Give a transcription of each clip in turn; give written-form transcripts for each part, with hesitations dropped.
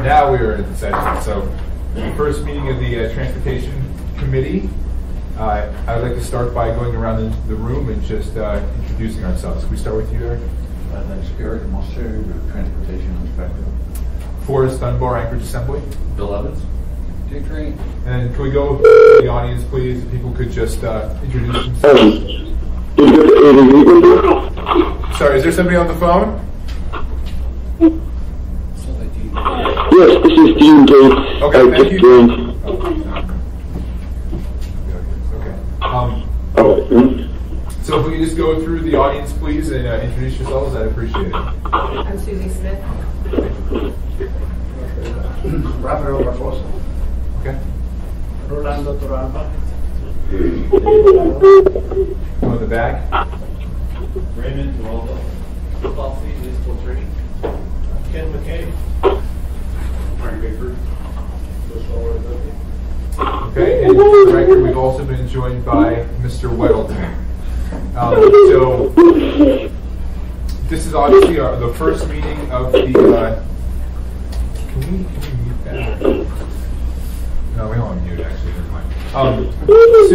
Now we are in the session. So, the first meeting of the Transportation Committee. I would like to start by going around the room and just introducing ourselves. Can we start with you, Eric? That's Eric Mosser, Transportation Inspector. Forrest Dunbar, Anchorage Assembly. Bill Evans. Dick Green. And can we go to the audience, please? If people could just introduce themselves. Sorry, is there somebody on the phone? Yes, this is Dean Gates. Okay, thank you. Okay. So if we could just go through the audience, please, and introduce yourselves, I'd appreciate it. I'm Susie Smith. Rafael Barbosa. Okay. Rolando Toralba. Go in the back. Raymond Duvaldo. Football Fleet Municipal Attorney. Ken McKay. Martin Baker. Okay, and for the record, we've also been joined by Mr. Weddleton. So, this is obviously the first meeting of the, can we mute that? No, we don't want to mute, actually, never mind. This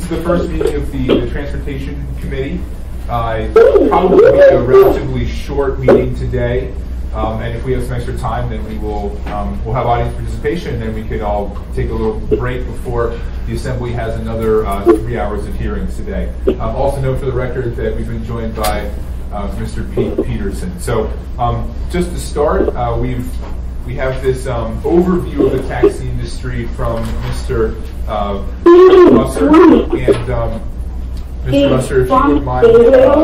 is the first meeting of the Transportation Committee. Probably be a relatively short meeting today. And if we have some extra time, then we'll have audience participation, and then we could all take a little break before the Assembly has another 3 hours of hearings today. Also note for the record that we've been joined by Mr. Pete Peterson. So just to start, we have this overview of the taxi industry from Mr. Musser. And Mr. Musser, if you wouldn't mind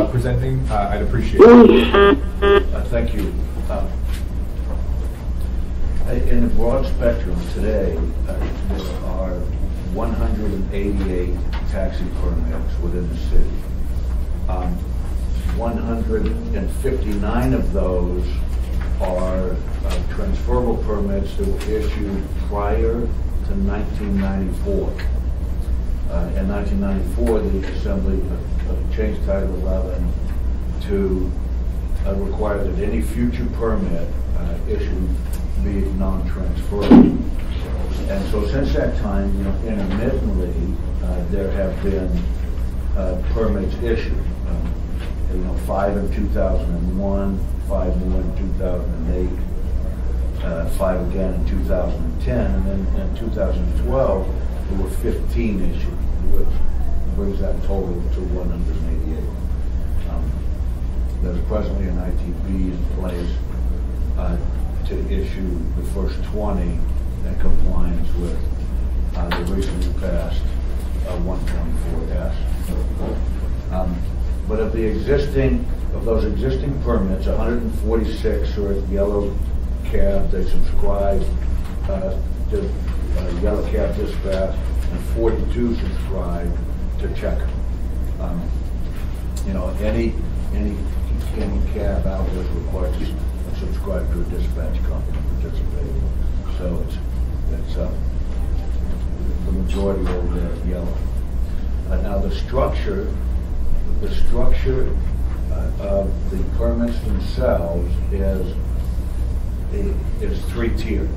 presenting, I'd appreciate it. Thank you. In the broad spectrum today, there are 188 taxi permits within the city. 159 of those are transferable permits that were issued prior to 1994. In 1994, the Assembly changed Title 11 to require that any future permit issued be non-transferable. And so since that time, intermittently, there have been permits issued. 5 in 2001, 5 more in 2008, 5 again in 2010, and then in 2012, there were 15 issued, which brings that total to 188. There's presently an ITB in place to issue the first 20 in compliance with the recently passed 124S. But of those existing permits, 146 are at Yellow Cab. They subscribe to Yellow Cab Dispatch, and 42 subscribe to Checker. Any cab out there is required to subscribe to a dispatch company to participate. So it's the majority over there at Yellow. Now the structure of the permits themselves is three-tiered.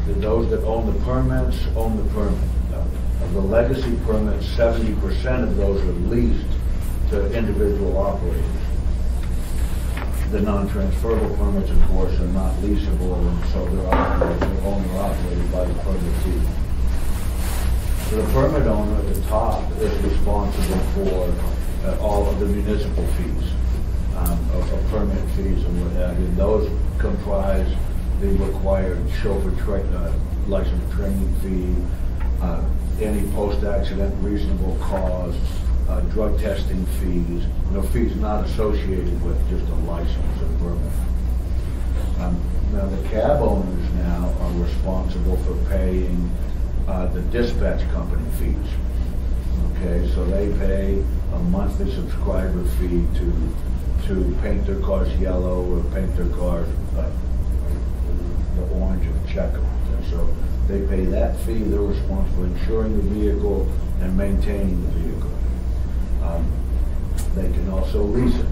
Those that own the permits own the permit. Of the legacy permits, 70% of those are leased to individual operators. The non-transferable permits, of course, are not leasable, and so they're owned or operated by the permittee. So the permit owner at the top is responsible for all of the municipal fees, of permit fees and what have you. Those comprise the required chauffeur license training fee, any post-accident reasonable cause, drug testing fees, fees not associated with just a license or permit. Now the cab owners now are responsible for paying the dispatch company fees. Okay, so they pay a monthly subscriber fee to paint their cars yellow or paint their cars the orange of Checker. And so they pay that fee. They're responsible for insuring the vehicle and maintaining the vehicle. They can also lease it.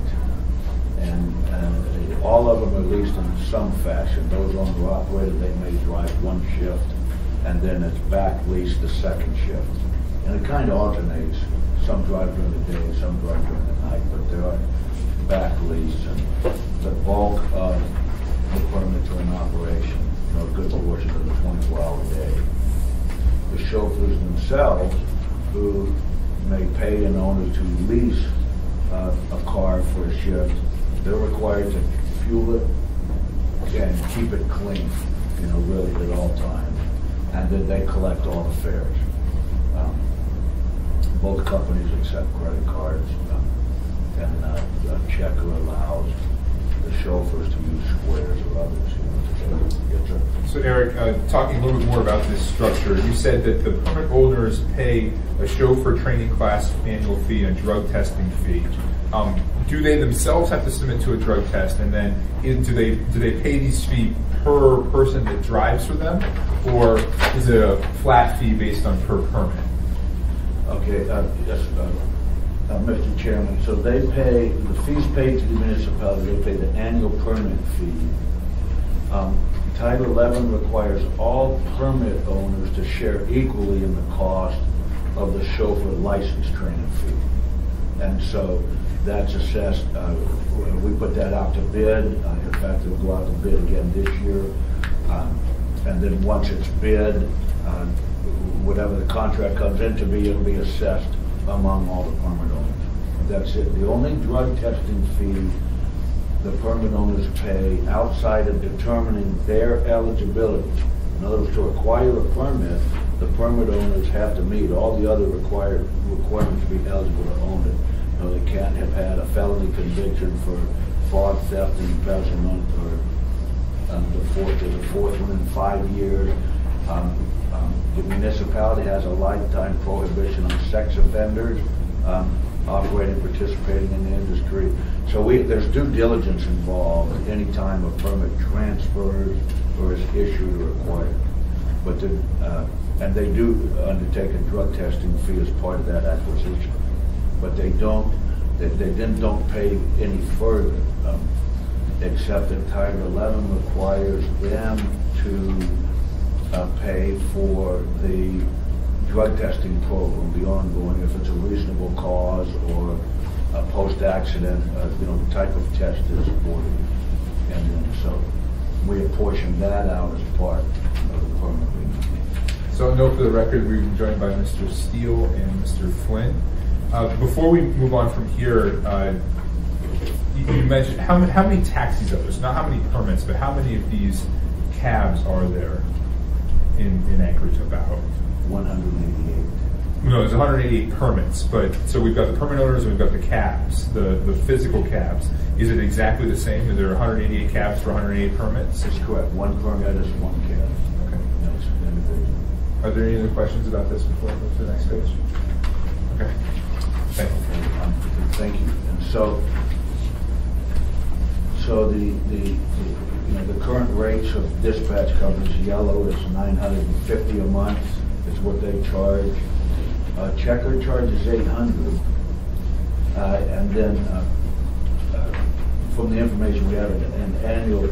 and all of them, at least in some fashion, those owner operated, they may drive one shift, and then it's back leased the second shift. And it kind of alternates. Some drive during the day, some drive during the night, but they are back leased. And the bulk of the permits are in operation, a good portion of the 24-hour day. The chauffeurs themselves, who may pay an owner to lease a car for a shift, they're required to fuel it and keep it clean, really at all times. And then they collect all the fares. Both companies accept credit cards, and Checker allows the chauffeurs to use Squares or others. So Eric, talking a little bit more about this structure, you said that the permit owners pay a chauffeur training class annual fee and a drug testing fee. Do they themselves have to submit to a drug test, and then do they pay these fees per person that drives for them, or is it a flat fee based on per permit? Okay, yes, Mr. Chairman. So they pay the fees paid to the municipality. They pay the annual permit fee. Title 11 requires all permit owners to share equally in the cost of the chauffeur license training fee, and so that's assessed. We put that out to bid. In fact, it'll go out to bid again this year, and then once it's bid, whatever the contract comes in to be, it'll be assessed among all the permit owners. That's it. The only drug testing fee the permit owners pay outside of determining their eligibility. In other words, to acquire a permit, the permit owners have to meet all the other requirements to be eligible to own it. They can't have had a felony conviction for fraud, theft, and embezzlement, or the fourth one in 5 years. The municipality has a lifetime prohibition on sex offenders operating, participating in the industry. So there's due diligence involved any time a permit transfers or is issued or acquired. But and they do undertake a drug testing fee as part of that acquisition. But they then don't pay any further, except that Title 11 requires them to pay for the drug testing program, the ongoing, if it's a reasonable cause or a post-accident, the type of test is ordered. And then so we apportion that out as part of the permit. So note for the record, we've been joined by Mr. Steele and Mr. Flynn. Before we move on from here, you mentioned how many taxis are there? So not how many permits, but how many of these cabs are there in Anchorage about? 188. No, there's 188 permits, but so we've got the permit owners and we've got the cabs, the physical cabs. Is it exactly the same? Are there 188 cabs for 188 permits? That's correct. One permit is one cab. Okay. That's individual. Are there any other questions about this before we move to the next page? Okay. Thank you. Thank you. And so the current rates of dispatch coverage, yellow is $950 a month is what they charge. Checker charges $800, and then from the information we have, the annual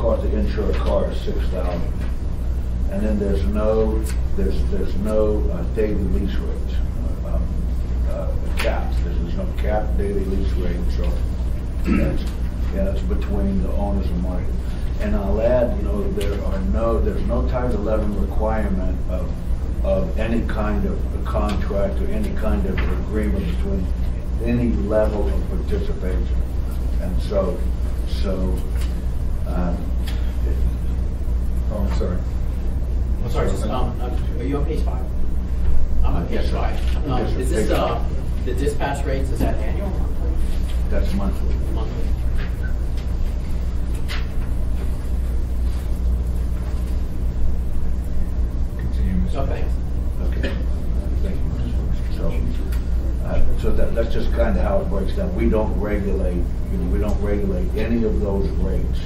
cost to insure a car is $6,000, and then there's no daily lease rates caps. There's no cap daily lease rate, so that's between the owners and market. And I'll add, there's no Title 11 requirement of any kind of a contract or any kind of agreement between any level of participation. And so I'm sorry. I'm sorry, are you on page 5? I'm on page 5. Is this the dispatch rates, is that annual or monthly? That's monthly. Monthly. Okay. Okay. Thank you. So that's just kind of how it breaks down. We don't regulate, any of those rates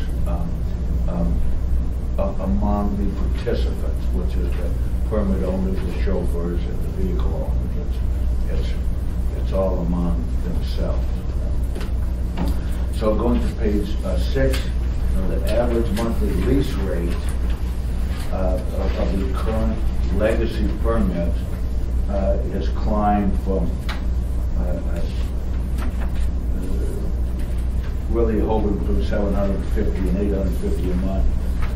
among the participants, which is the permit owners, the chauffeurs, and the vehicle owners. It's all among themselves. So going to page 6, the average monthly lease rate of the current legacy permit has climbed from really hovering between $750 and $850 a month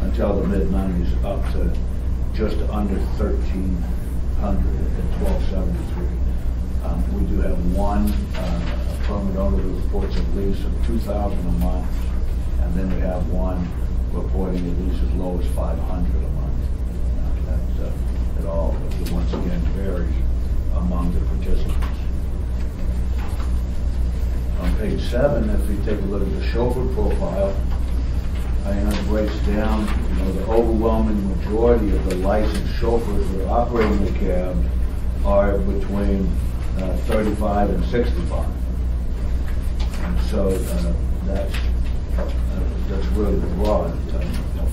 until the mid-90s, up to just under $1,300 at $1,273. We do have one permit owner who reports a lease of $2,000 a month, and then we have one reporting a lease as low as $500 a month. It all, once again, varies among the participants. On page 7, if we take a look at the chauffeur profile, it breaks down, the overwhelming majority of the licensed chauffeurs that are operating the cab are between 35 and 65. And so that's really broad.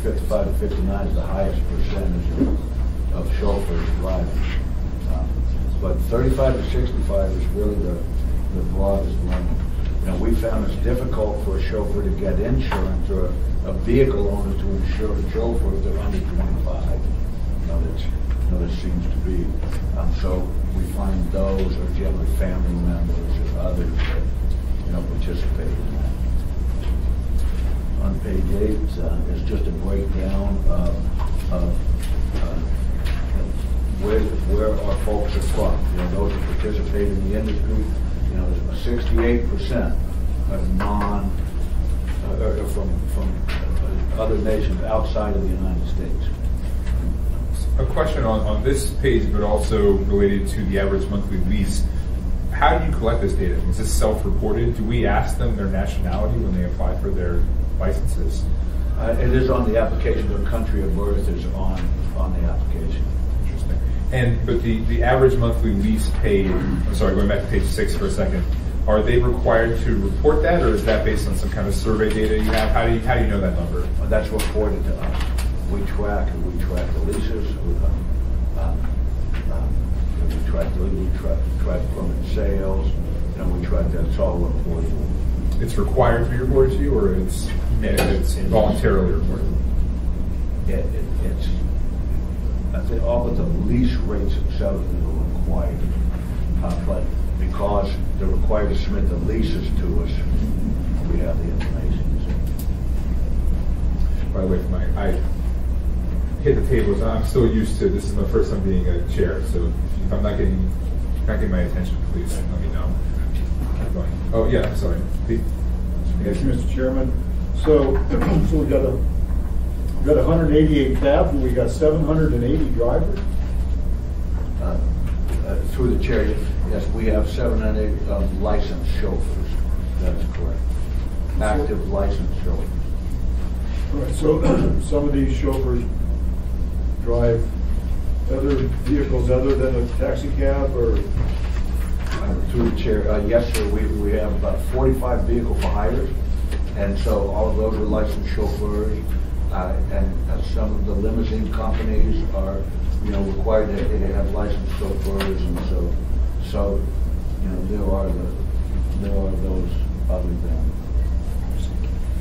55 to 59 is the highest percentage of chauffeurs driving. But 35 to 65 is really the broadest limit. We found it's difficult for a chauffeur to get insurance, or a vehicle owner to insure a chauffeur if they're under 25. There seems to be. So we find those are generally family members or others that participate in that. On page 8 is just a breakdown of where our folks are from. Those who participate in the industry. 68% are from other nations outside of the United States. A question on this page, but also related to the average monthly lease. How do you collect this data? Is this self-reported? Do we ask them their nationality when they apply for their licenses? It is on the application. Their country of birth is on the application. Interesting. But the average monthly lease paid, I'm sorry, going back to page 6 for a second, are they required to report that, or is that based on some kind of survey data you have? How do you know that number? That's reported to us. We track the leases. We track permit sales. We track that. It's all reported. It's required to be reported to you, or it's voluntarily reported? It's I think all but the lease rates themselves are required, but because they're required to submit the leases to us, we have the information. By the way, I hit the tables. I'm so used to this is my first time being a chair, so if I'm not getting my attention, please let me know. Oh yeah, sorry. Please. Yes, Mr. Chairman. So we got 188 cabs, and we got 780 drivers. Through the chair, yes, we have 780 licensed chauffeurs. That is correct. Active licensed chauffeurs. All right. So some of these chauffeurs drive other vehicles other than a taxi cab, or? Through the chair, yes, sir. We have about 45 vehicle for hires, and so all of those are licensed chauffeurs. And some of the limousine companies are, required that they have licensed chauffeurs, and so there are those other than.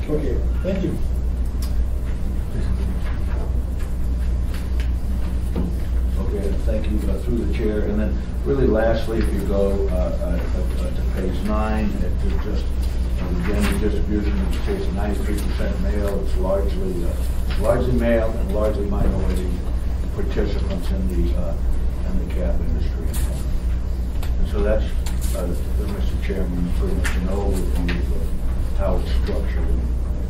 Okay, thank you. Okay, thank you through the chair, and then really lastly, if you go to page 9, it's just the gender distribution. It's 93% male. It's largely male and largely minority participants in the cab industry. And so that's, Mr. Chairman, pretty much an overview of how it's structured.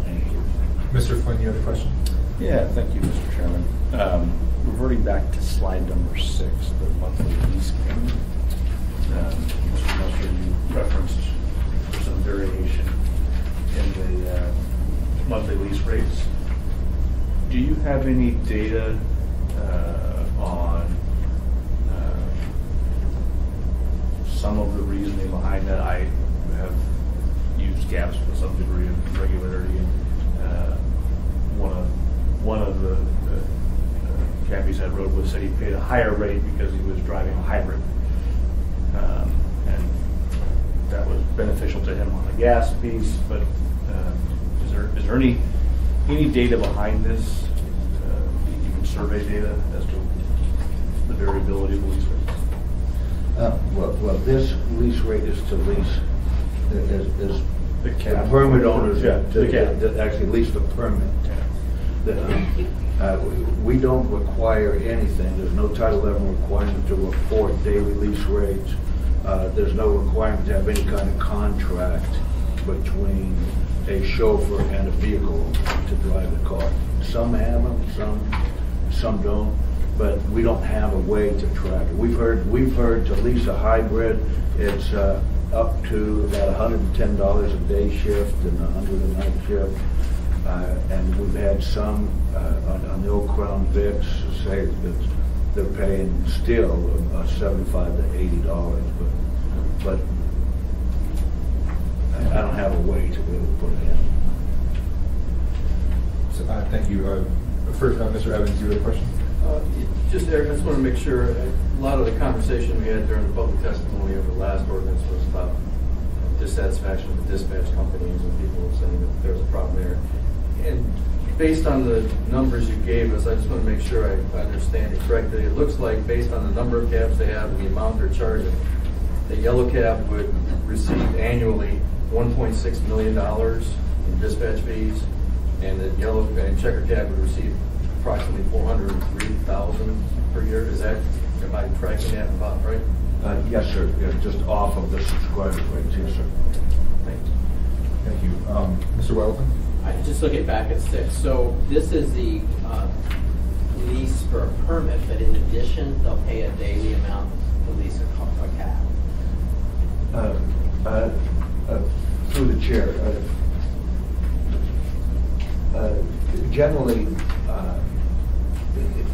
Thank you. Mr. Flynn, you have a question? Yeah, thank you, Mr. Chairman. Reverting back to slide number 6, the monthly lease payment. Mr. Musser, you referenced some variation in the monthly lease rates. Do you have any data on some of the reasoning behind that? I have used GAPS with some degree of regularity. One of the cabbies I rode with said he paid a higher rate because he was driving a hybrid, and that was beneficial to him on the gas piece, but Is there any data behind this, even survey data, as to the variability of the lease rates? Well, this lease rate is to lease, is The cap. permit owners Yeah, the cap. that actually lease the permit. We don't require anything. There's no Title 11 requirement to report daily lease rates. There's no requirement to have any kind of contract between a chauffeur and a vehicle to drive the car. Some have them, some don't, but we don't have a way to track it. We've heard to lease a hybrid, it's up to about $110 a day shift and $100 a night shift. And we've had some on the old Crown Vics say that they're paying still $75 to $80, but I don't have a way to really put it in. So, thank you. First, Mr. Evans, you had a question? Just, Eric, I just want to make sure, a lot of the conversation we had during the public testimony of the last ordinance was about dissatisfaction with the dispatch companies and people saying that there was a problem there. And based on the numbers you gave us, I just want to make sure I understand it correctly. It looks like based on the number of cabs they have and the amount they're charging, the yellow cab would receive annually $1.6 million in dispatch fees, and the yellow and checker cab would receive approximately $403,000 per year. Is that, am I tracking that about right? Yes, sir. Yeah, just off of the subscriber rates. Yes, sir. Thanks. Thank you. Mr. Weldon? I just looking back at 6. So this is the lease for a permit, but in addition, they'll pay a daily amount to lease a cab. Through the chair, generally,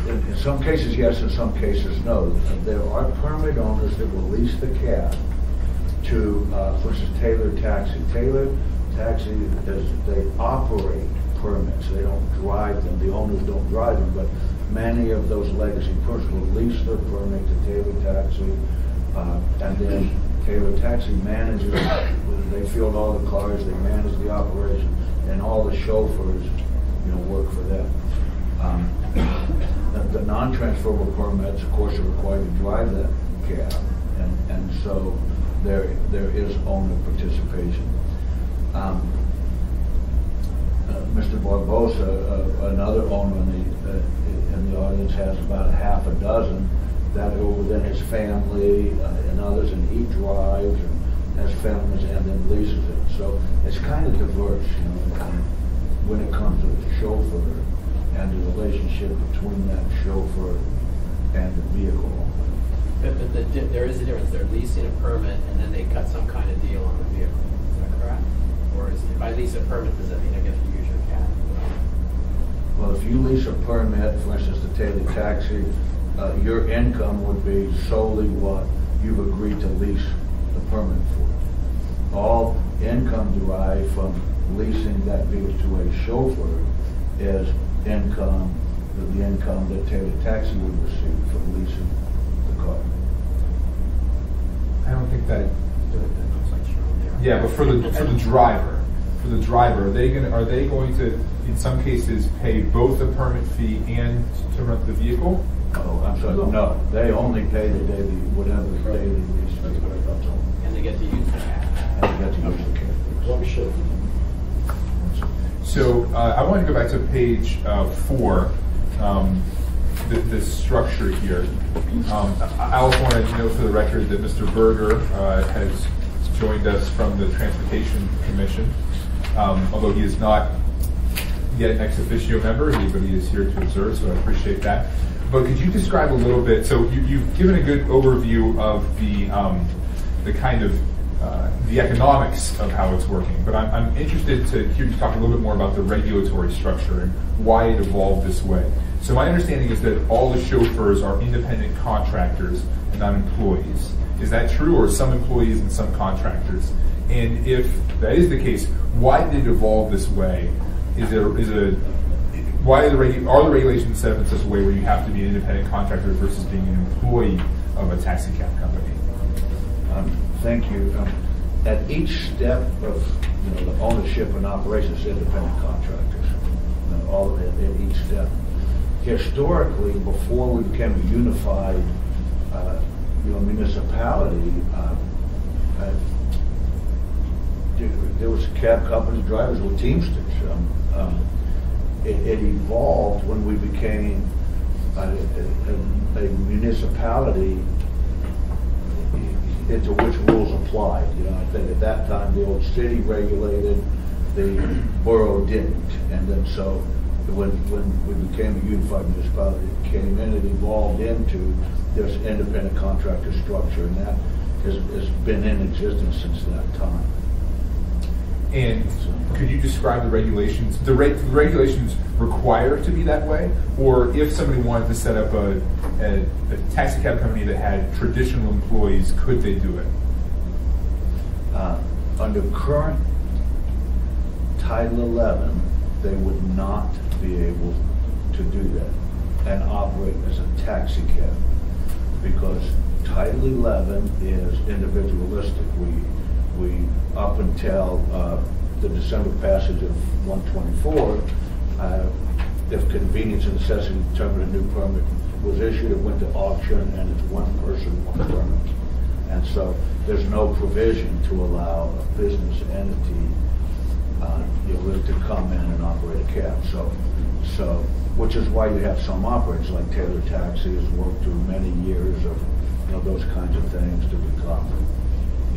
in some cases yes, in some cases no. There are permit owners that will lease the cab to, for instance, Taylor Taxi. Taylor Taxi, they operate permits. They don't drive them. The owners don't drive them, but many of those legacy persons will lease their permit to Taylor Taxi, and then Taylor Taxi manages, they field all the cars, they manage the operation, and all the chauffeurs, work for them. The non-transferable permits, of course, are required to drive that cab, and so there is owner participation. Mr. Barbosa, another owner in the audience, has about half a dozen that are within his family and others, and he drives and has families and then leases it. So it's kind of diverse, when it comes to the chauffeur and the relationship between that chauffeur and the vehicle. But there is a difference. They're leasing a permit and then they cut some kind of deal on the vehicle. Is that correct? Or if I lease a permit, does that mean I get to use your cab? Well, if you lease a permit, for instance, the Taylor Taxi, your income would be solely what you've agreed to lease the permit for. All income derived from leasing that vehicle to a chauffeur is income, the income that Taylor Taxi would receive from leasing the car. I don't think that. Yeah, but for the driver, are they going to, in some cases, pay both the permit fee and to rent the vehicle? Oh, I'm sorry. No, they only pay the daily, whatever the daily lease fee. And they get to use the cab. And they get to use the cab. So I want to go back to page 4, the structure here. I also want to note for the record that Mr. Berger has joined us from the Transportation Commission, although he is not yet an ex officio member, but he is here to observe, so I appreciate that. But could you describe a little bit, so you've given a good overview of the kind of the economics of how it's working, but I'm interested to hear you talk a little bit more about the regulatory structure and why it evolved this way. So my understanding is that all the chauffeurs are independent contractors and not employees. Is that true, or some employees and some contractors? And if that is the case, why did it evolve this way? Why are the regulations set up in such a way where you have to be an independent contractor versus being an employee of a taxi cab company? Thank you. At each step of the ownership and operations of independent contractors, all at each step. Historically, before we became a unified municipality, there was cab companies, drivers were Teamsters. It evolved when we became a municipality into which rules applied. I think at that time the old city regulated, the borough didn't, and then so when we became a unified municipality, it came in, it evolved into this independent contractor structure, and that has been in existence since that time. And could you describe the regulations? The regulations require it to be that way? Or if somebody wanted to set up a taxi cab company that had traditional employees, could they do it? Under current Title 11, they would not be able to do that and operate as a taxi cab, because Title 11 is individualistic. We up until the December passage of 124, if convenience and necessity determined a new permit was issued, it went to auction, and it's one person, one permit. And so there's no provision to allow a business entity to come in and operate a cab. So which is why you have some operators like Taylor Taxi has worked through many years of those kinds of things to become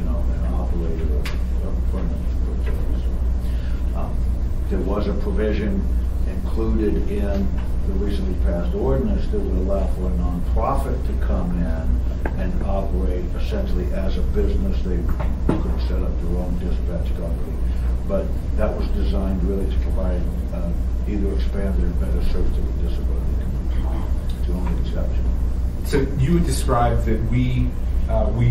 an operator of permit. There was a provision included in the recently passed ordinance that would allow for a nonprofit to come in and operate essentially as a business. They could set up their own dispatch company, but that was designed really to provide either expanded or better service to the disability community. It's the only exception. So you would describe that we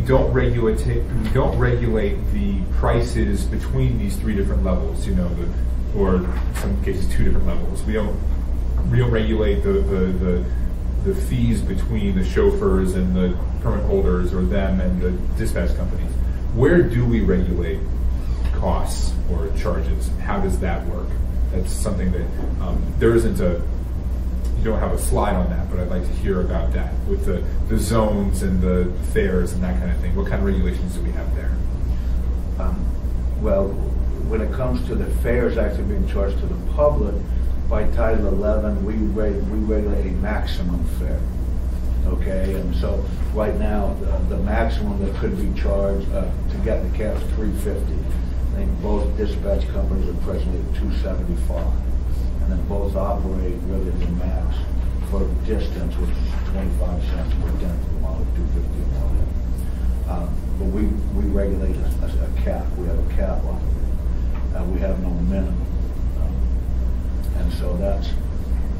don't regulate the prices between these three different levels, or in some cases 2 different levels. We don't regulate the fees between the chauffeurs and the permit holders, or them and the dispatch companies. Where do we regulate costs or charges? How does that work? That's something that there isn't you don't have a slide on that, but I'd like to hear about that with the zones and the fares and that kind of thing. What kind of regulations do we have there? Well, when it comes to the fares actually being charged to the public, by Title 11, we regulate a maximum fare. Okay, and so right now the maximum that could be charged to get the cab is $350. I think both dispatch companies are presently at $275, and then both operate really at the max for distance, which is 25 cents per 10th of a mile, $250 a mile. But we regulate a cap. We have a cap on it. We have no minimum, and so that's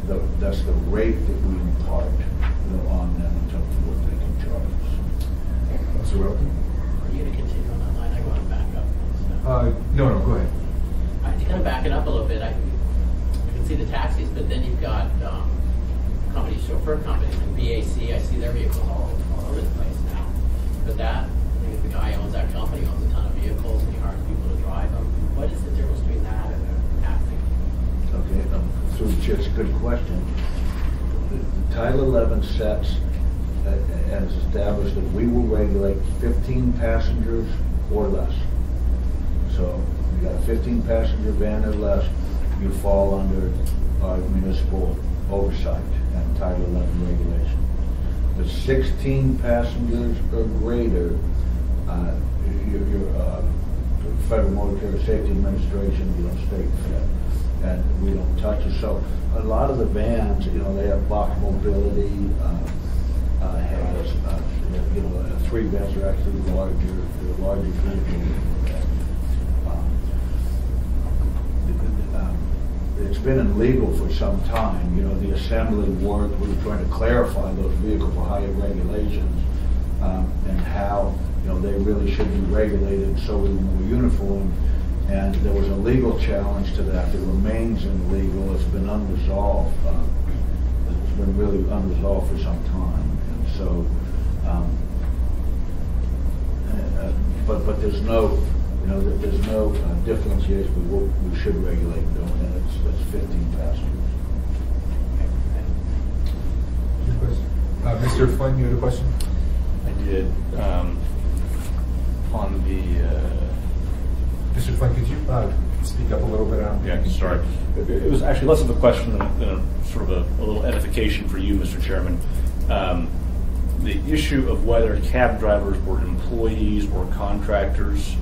the rate that we impart on them in terms of what they can charge us. Mr. Welton? Are you going to continue on that line? I want to back up. No, go ahead. To kind of back it up a little bit, I can see the taxis, but then you've got companies, chauffeur companies, and BAC. I see their vehicles all over the place now. But if the guy owns that company, owns a ton of vehicles, and he hires people to drive them. What is the difference between that and a taxi? Okay, through the chair, it's a good question. The Title 11 sets and it's established that we will regulate 15 passengers or less. So you got a 15 passenger van or less, you fall under our municipal oversight and Title 11 regulation. But 16 passengers or greater, your Federal Motor Carrier Safety Administration, state fed, and we don't touch it. So a lot of the vans, they have box mobility, has 3 vans are actually larger vehicles. It's been illegal for some time. The assembly work was trying to clarify those vehicles for higher regulations and how they really should be regulated so we were more uniform. And there was a legal challenge to that that remains illegal. It's been unresolved. It's been really unresolved for some time. And so, but there's no You know, there's no differentiation. We should regulate them, and it's 15 passengers. Mr. Flynn, you had a question? I did. On the Mr. Flynn, could you speak up a little bit? yeah, sorry. It was actually less of a question than a sort of a little edification for you, Mr. Chairman. The issue of whether cab drivers were employees or contractors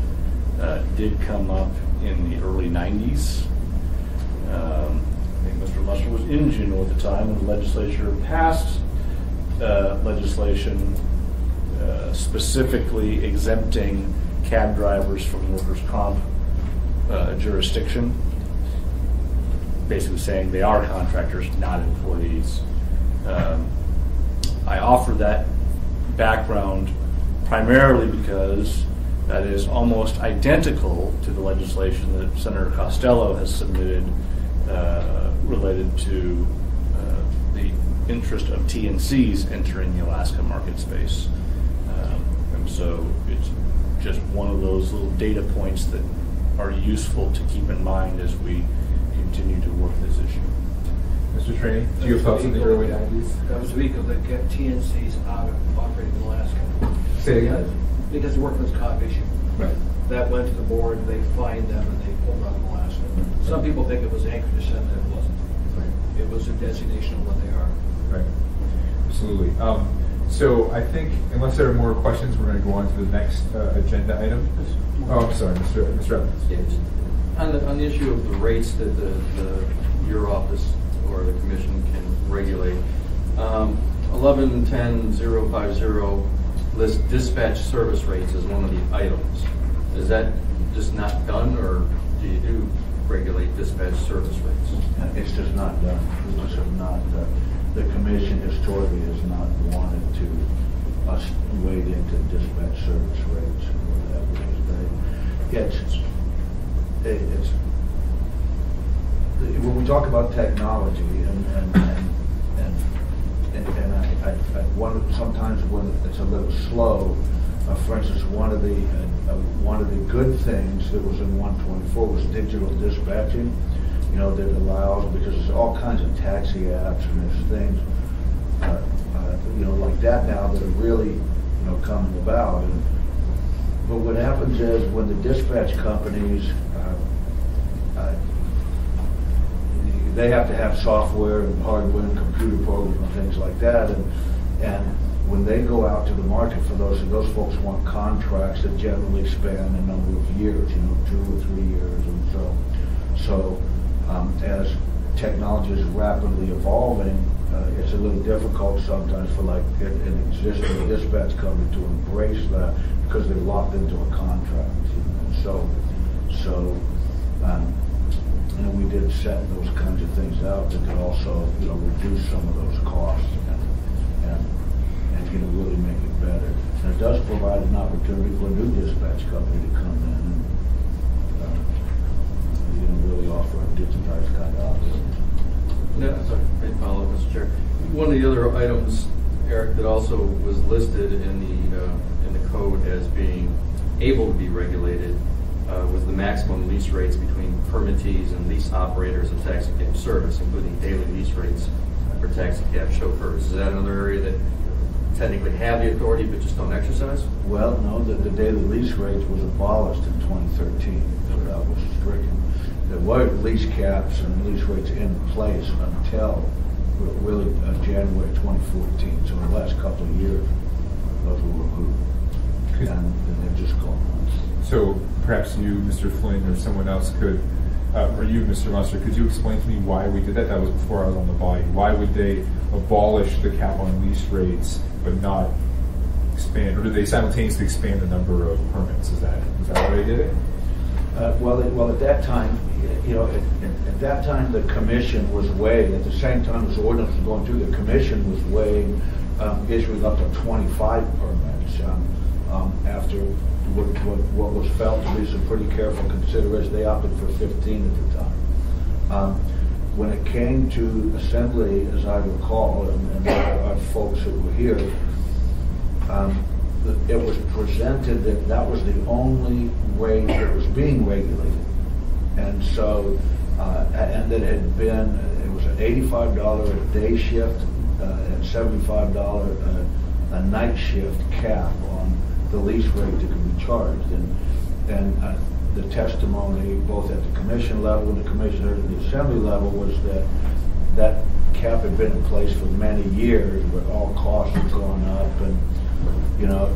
did come up in the early 90s. I think Mr. Musser was in Juneau at the time when the legislature passed legislation specifically exempting cab drivers from workers' comp jurisdiction, basically saying they are contractors, not employees. I offer that background primarily because that is almost identical to the legislation that Senator Costello has submitted related to the interest of TNCs entering the Alaska market space. And so it's just one of those little data points that are useful to keep in mind as we continue to work this issue. Mr. Trainee, do you have thoughts in the early 90s? That was legal that kept TNCs out of operating in Alaska. Say again? Because the workman's comp issue. Right. That went to the board, they fined them, and they pulled out of Alaska. Some people think it was Anchorage, and it wasn't. Right. It was a designation of what they are. Right. Absolutely. So I think, unless there are more questions, we're going to go on to the next agenda item. Oh, I'm sorry, Mr. Evans. Yes. On the issue of the rates that your office or the commission can regulate, 1110.050 lists dispatch service rates as one of the items. Is that just not done, or do you do regulate dispatch service rates? It's just not done. It's just not. The commission historically has not wanted to us wade into dispatch service rates or whatever. It's when we talk about technology and I wonder sometimes when it's a little slow. For instance, one of the good things that was in 124 was digital dispatching. You know, that allows, because there's all kinds of taxi apps and there's things, you know, like that now that are really, you know, coming about. But what happens is when the dispatch companies, they have to have software and hardware and computer programs and things like that, and when they go out to the market for those folks want contracts that generally span a number of years, you know, 2 or 3 years, and so as technology is rapidly evolving, it's a little difficult sometimes for like an existing dispatch company to embrace that because they're locked into a contract. You know? So you know, we did set those kinds of things out that could also, you know, reduce some of those costs and you know, really make it better. And it does provide an opportunity for a new dispatch company to come in and you know, really offer a digitized kind of operation. No, sorry, great follow-up, Mr. Chair. One of the other items, Eric, that also was listed in the code as being able to be regulated was the maximum lease rates between permittees and lease operators of taxi cab service, including daily lease rates for taxi cab chauffeurs. Is that another area that technically have the authority but just don't exercise? Well, no, the daily lease rates was abolished in 2013. So that was stricken. There were lease caps and lease rates in place until really January 2014. So in the last couple of years, those were removed. And they're just gone. So perhaps you, Mr. Flynn, or someone else could, or you, Mr. Musser, could you explain to me why we did that? That was before I was on the body. Why would they abolish the cap on lease rates but not expand, or did they simultaneously expand the number of permits? Is that why they did it? Well, at that time, you know, at that time the commission was weighing, at the same time as the ordinance was going through, the commission was weighing issuing up to 25 permits after what was felt to be some pretty careful consideration. They opted for 15 at the time. When it came to assembly, as I recall, and our folks that were here, it was presented that that was the only rate that was being regulated. And so, and that had been, it was an $85 a day shift and $75 a night shift cap on the lease rate that could be charged. And the testimony, both at the commission level and the commissioner at the assembly level, was that that cap had been in place for many years, but all costs had gone up, and you know,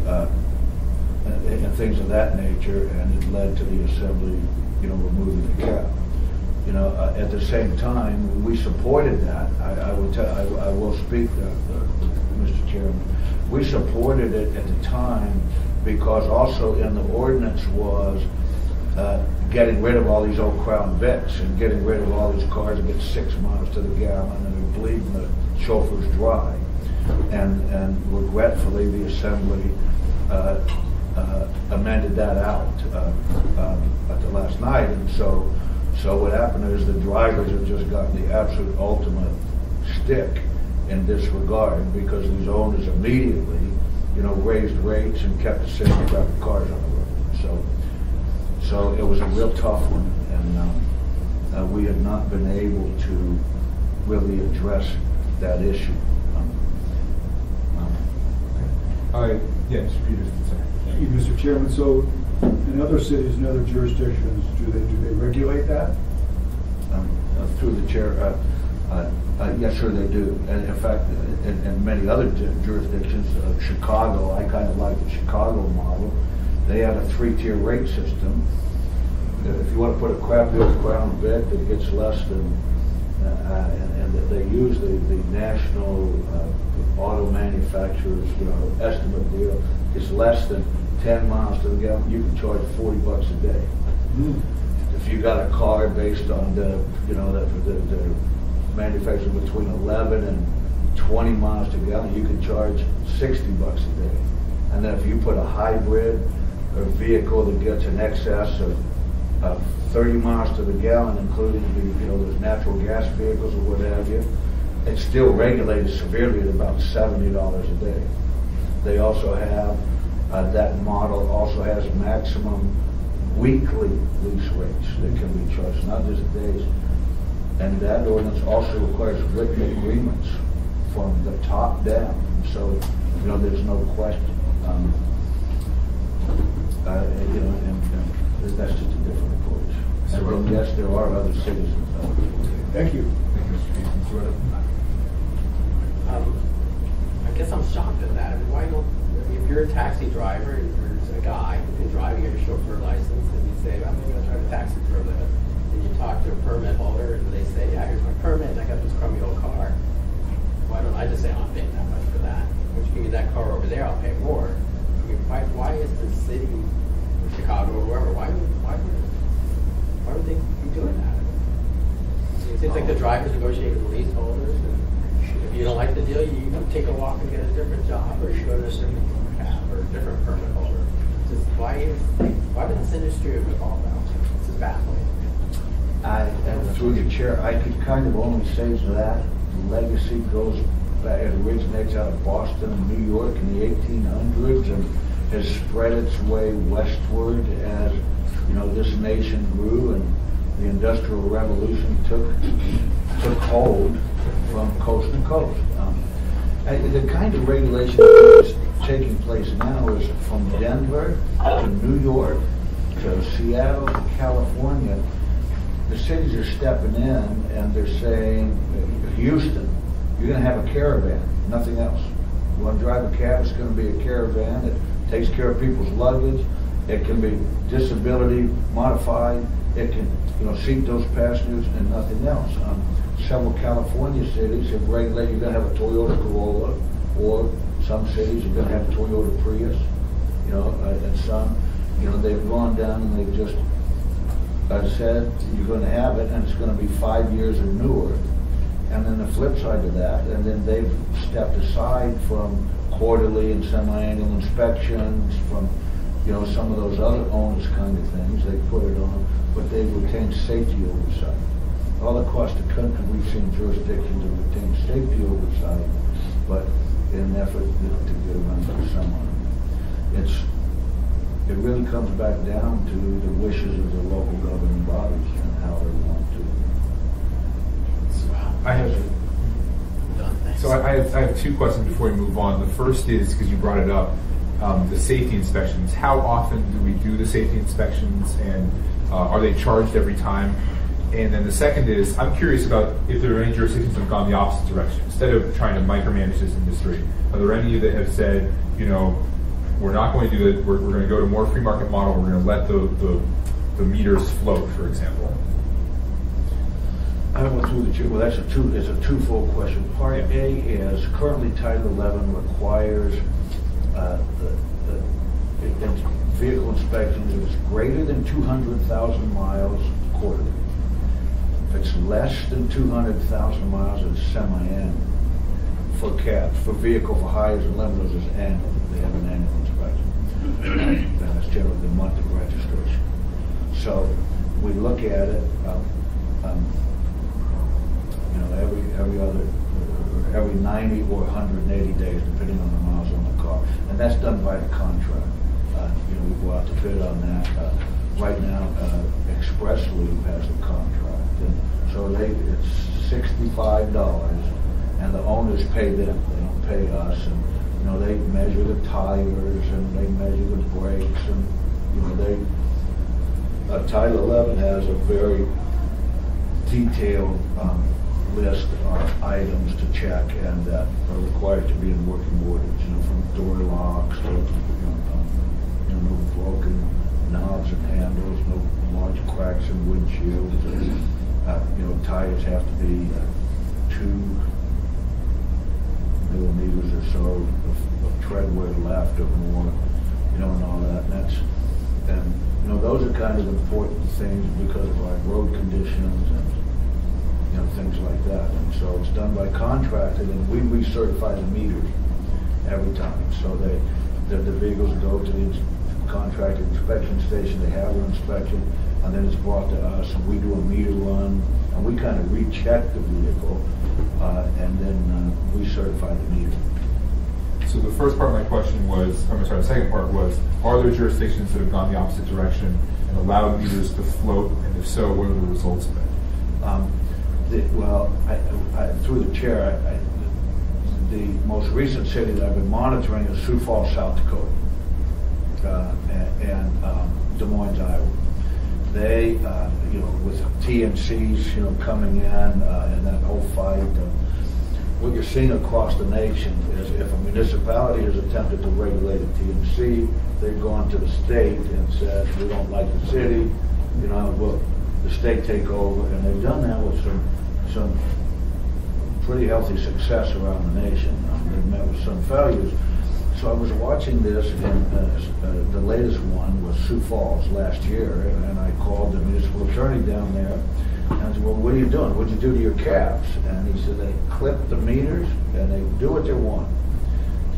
and things of that nature, and it led to the assembly, you know, removing the cap. You know, at the same time, we supported that. I will speak, Mr. Chairman. We supported it at the time because also in the ordinance was getting rid of all these old Crown Vics and getting rid of all these cars that get 6 miles to the gallon and are bleeding the chauffeurs dry. And regretfully, the assembly amended that out at the last night. And so what happened is the drivers have just gotten the absolute ultimate stick in this regard, because these owners immediately, you know, raised rates and kept the same traffic cars on the road. So it was a real tough one, and we have not been able to really address that issue. Yeah, Mr. Peters. Thank you, Mr. Chairman. So in other cities and other jurisdictions, do they regulate that? Through the chair, yes, sir, they do. And in fact, in many other jurisdictions, Chicago, I kind of like the Chicago model. They have a 3-tier rate system. If you want to put a crappy old Crown Vic that gets less than, and they use the national auto manufacturers, you know, estimate deal, it's less than 10 miles to the gallon, you can charge $40 a day. If you got a car based on the, you know, the manufacturer between 11 and 20 miles to the gallon, you can charge $60 a day. And then if you put a hybrid or vehicle that gets in excess of 30 miles to the gallon, including the, you know, those natural gas vehicles or what have you, it's still regulated severely at about $70 a day. They also have, that model also has maximum weekly lease rates that can be charged, not just days. And that ordinance also requires written agreements from the top down. So, you know, there's no question. You know, and that's just a different approach. And yes, there are other cities. Thank you. I guess I'm shocked at that. I mean, why don't, if you're a taxi driver and there's a guy who can drive, you get a chauffeur license, and you say, I'm going to drive a taxi for a living. And you talk to a permit holder, and they say, yeah, here's my permit, and I got this crummy old car. Why don't I just say, I'm not paying that much for that? But you give me that car over there, I'll pay more. I mean, why is the city, or Chicago, or wherever, why would they be doing that? It seems like the drivers negotiate with the leaseholders, and if you don't like the deal, you take a walk and get a different job, or you go to a different cab or a different permit holder. Just why would this industry have evolved out? This is baffling. And through the chair, I could kind of only say that legacy goes back, it originates out of Boston and New York in the 1800s and has spread its way westward as, you know, this nation grew and the Industrial Revolution took hold from coast to coast. The kind of regulation that is taking place now is from Denver to New York to Seattle to California. The cities are stepping in and they're saying, Houston, you're going to have a caravan, nothing else. You want to drive a cab, it's going to be a caravan. It takes care of people's luggage. It can be disability modified. It can, you know, seat those passengers and nothing else. Several California cities have regulated you're going to have a Toyota Corolla, or some cities you're going to have a Toyota Prius, you know, and some, you know, they've gone down and they've just said you're going to have it and it's going to be 5 years or newer. And then the flip side to that, and then they've stepped aside from quarterly and semi-annual inspections, from, you know, some of those other onus kind of things. They put it on, but they've retained safety oversight. All across the country, we've seen jurisdictions that retain safety oversight, but in an effort to get around to someone. it really comes back down to the wishes of the local governing bodies and how they want to. I have. So I have two questions before we move on. The first is, because you brought it up, the safety inspections. How often do we do the safety inspections, and are they charged every time? And then the second is, I'm curious about if there are any jurisdictions that have gone the opposite direction. Instead of trying to micromanage this industry, are there any that have said, you know, we're not going to do it, we're going to go to more free market model, we're going to let the meters float, for example? I went through the two. Well, it's a twofold question. Part A is currently Title 11 requires the vehicle inspections if it's greater than 200,000 miles quarterly. If it's less than 200,000 miles, it's semi-annual. For cabs, for vehicle for hires and limiters, it's annual. They have an annual inspection. That's generally the month of registration. So we look at it. Every 90 or 180 days, depending on the miles on the car, and that's done by the contract. We go out to bid on that. Right now, Express Loop has a contract, and so it's $65, and the owners pay them. They don't pay us, and they measure the tires and they measure the brakes, and Title 11 has a very detailed list of items to check and that are required to be in working orders, from door locks to no broken knobs and handles, no large cracks in windshields, tires have to be 2 millimeters or so of treadwear left or more, and all that. And those are kind of important things because of our road conditions and things like that. And so it's done by contract, and then we recertify the meters every time. So the vehicles go to the contracted inspection station, they have an inspection, and then it's brought to us, and we do a meter run, and we kind of recheck the vehicle, and then we certify the meter. So the first part of my question was, the second part was, are there jurisdictions that have gone the opposite direction and allowed meters to float, and if so, what are the results of it? Through the chair, the most recent city that I've been monitoring is Sioux Falls, South Dakota, and Des Moines, Iowa. They, with TNCs, coming in and that whole fight, what you're seeing across the nation is if a municipality has attempted to regulate a TNC, they've gone to the state and said, we don't like the city, well, the state take over, and they've done that with some pretty healthy success around the nation. They've met with some failures. So I was watching this, and the latest one was Sioux Falls last year, and I called the municipal attorney down there, and I said, well, what are you doing? What'd you do to your cabs? And he said, they clip the meters, and they do what they want.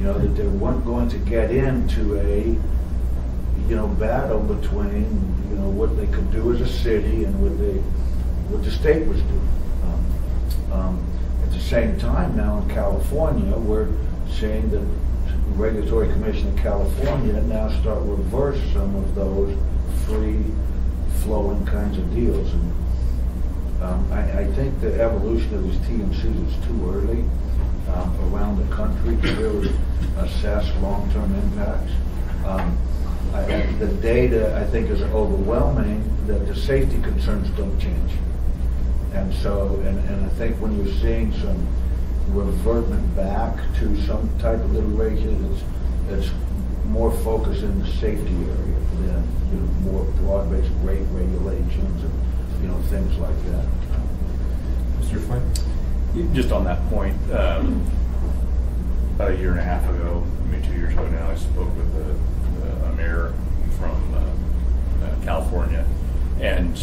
That they weren't going to get into a battle between, what they could do as a city and what the state was doing. At the same time, now in California, we're seeing the Regulatory Commission of California now start reverse some of those free-flowing kinds of deals. And I think the evolution of these TMCs is too early around the country to really assess long-term impacts. The data, I think, is overwhelming that the safety concerns don't change. And so, and I think when you're seeing some revertment back to some type of litigation, it's more focused in the safety area than more broad-based rate regulations and things like that. Mr. Flynn? Just on that point, about a year and a half ago, 2 years ago now, I spoke with a mayor from California, and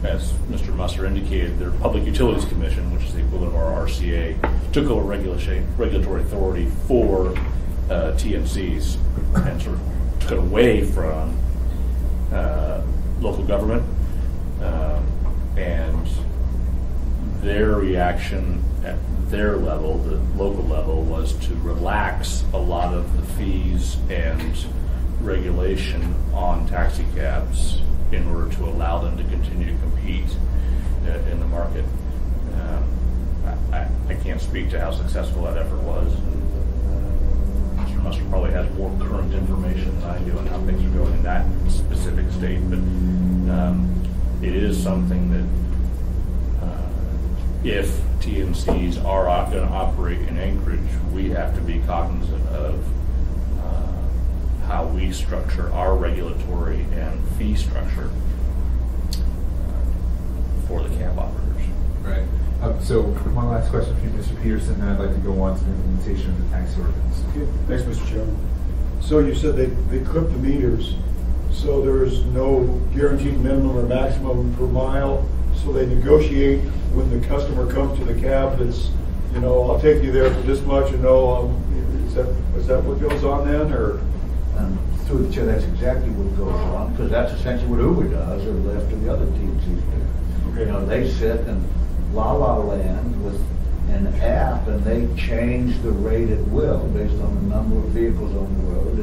as Mr. Musser indicated, their Public Utilities Commission, which is the equivalent of our RCA, took over regulatory authority for TMCs and sort of took it away from local government, and their reaction at their level, the local level, was to relax a lot of the fees and regulation on taxi cabs in order to allow them to continue to compete in the market. I can't speak to how successful that effort was. Mr. Musser probably has more current information than I do on how things are going in that specific state, but it is something that if TNCs are going to operate in Anchorage, we have to be cognizant of how we structure our regulatory and fee structure for the cab operators. Right. So one last question for you, Mr. Peterson, then I'd like to go on to the implementation of the taxi ordinance. Okay, thanks, Mr. Chairman. So you said they clip the meters, so there's no guaranteed minimum or maximum per mile, so they negotiate when the customer comes to the cab that's, you know, I'll take you there for this much, and no, is that what goes on then, or? Through the chair, that's exactly what goes on, because that's essentially what Uber does, or left of the other TNCs do. Okay. You know, they sit in La La Land with an app, and they change the rate at will based on the number of vehicles on the road.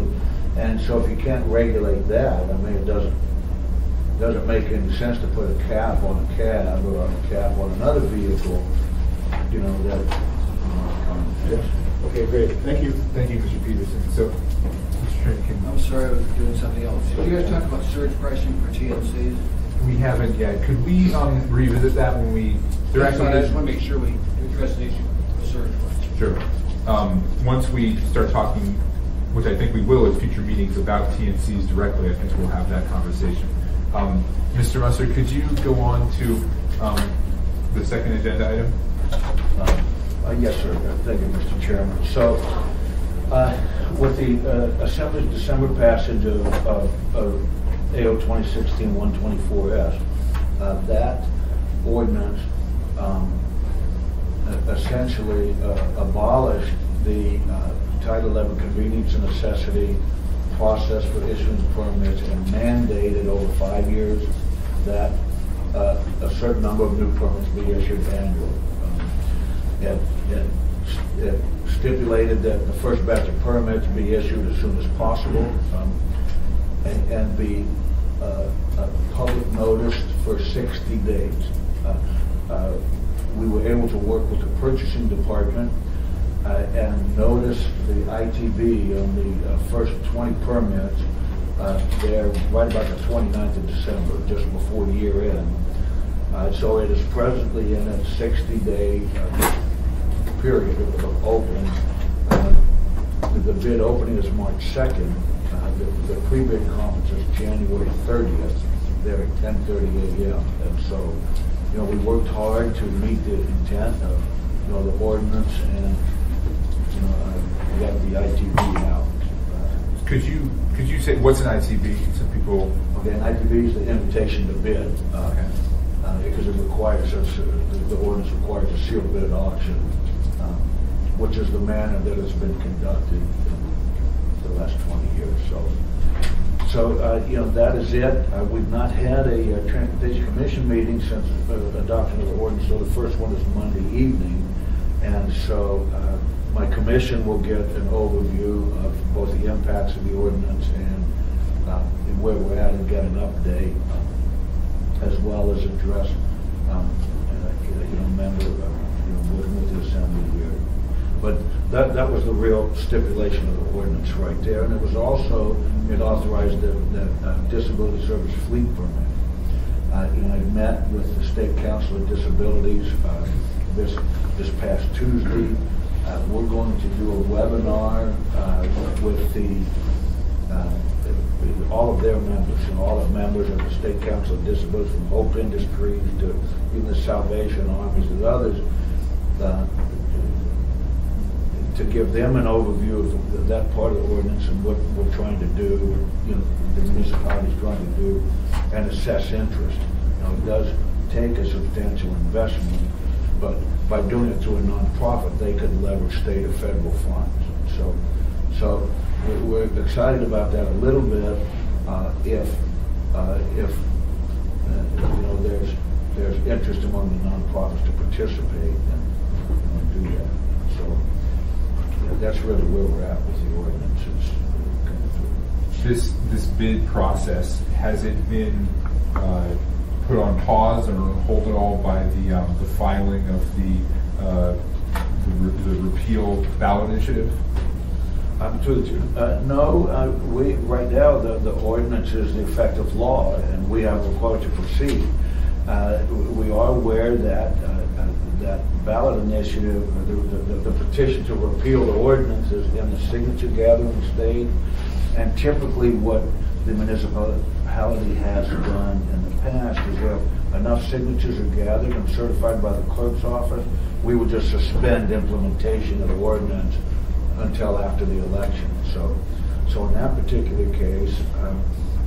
And so if you can't regulate that, I mean, it doesn't make any sense to put a cap on a cab or a cap on another vehicle, you know, that. Yes. Okay, great. Thank you. Thank you, Mr. Peterson. So, Mr. Trin, I'm sorry, I was doing something else. You guys talked about surge pricing for TNCs. we haven't yet. Could we revisit that when we? I just want to make sure we address the issue of surge pricing. Sure. Once we start talking, which I think we will at future meetings, about TNCs directly, I think we'll have that conversation. Mr. Musser, could you go on to the second agenda item? Yes, sir. Thank you, Mr. Chairman. So, with the Assembly's December passage of AO 2016-124S, that ordinance essentially abolished the Title 11 convenience and necessity process for issuing permits and mandated over 5 years that a certain number of new permits be issued annually. It stipulated that the first batch of permits be issued as soon as possible and be public noticed for 60 days. We were able to work with the purchasing department and notice the ITB on the first 20 permits there right about the 29th of December, just before year end. So it is presently in a 60-day period of opening. The bid opening is March 2nd. The pre-bid conference is January 30th. There at 10:30 a.m. And so, you know, we worked hard to meet the intent of, you know, the ordinance, and you know, we got the ITB out. Could you say what's an ITB? Some people. Okay, an ITB is the invitation to bid. Because it requires the ordinance requires a sealed bid auction, which is the manner that has been conducted for the last 20 years. So you know, that is it. We've not had a Transportation Commission meeting since adoption of the ordinance. So the first one is Monday evening, and so my commission will get an overview of both the impacts of the ordinance and where we're at, and get an update. As well as address, member, working with the Assembly here. But that was the real stipulation of the ordinance right there, and it was also, it authorized the disability service fleet permit. I met with the State Council of Disabilities this past Tuesday. We're going to do a webinar with all of their members and all the members of the State Council of Disabilities, from Hope Industries to even the Salvation Armies and others, to give them an overview of that part of the ordinance and what we're trying to do, the municipality's trying to do, and assess interest. It does take a substantial investment, but by doing it through a nonprofit, they could leverage state or federal funds. So we're excited about that a little bit. If there's there's interest among the nonprofits to participate and do that. So that's really where we're at with the ordinances. This bid process, has it been put on pause or on hold at all by the filing of the repeal ballot initiative? No, we right now the ordinance is the effective law, and we are required to proceed. We are aware that that ballot initiative, the petition to repeal the ordinance is in the signature gathering stage, and typically what the municipality has done in the past is if enough signatures are gathered and certified by the clerk's office, we would just suspend implementation of the ordinance until after the election. So in that particular case,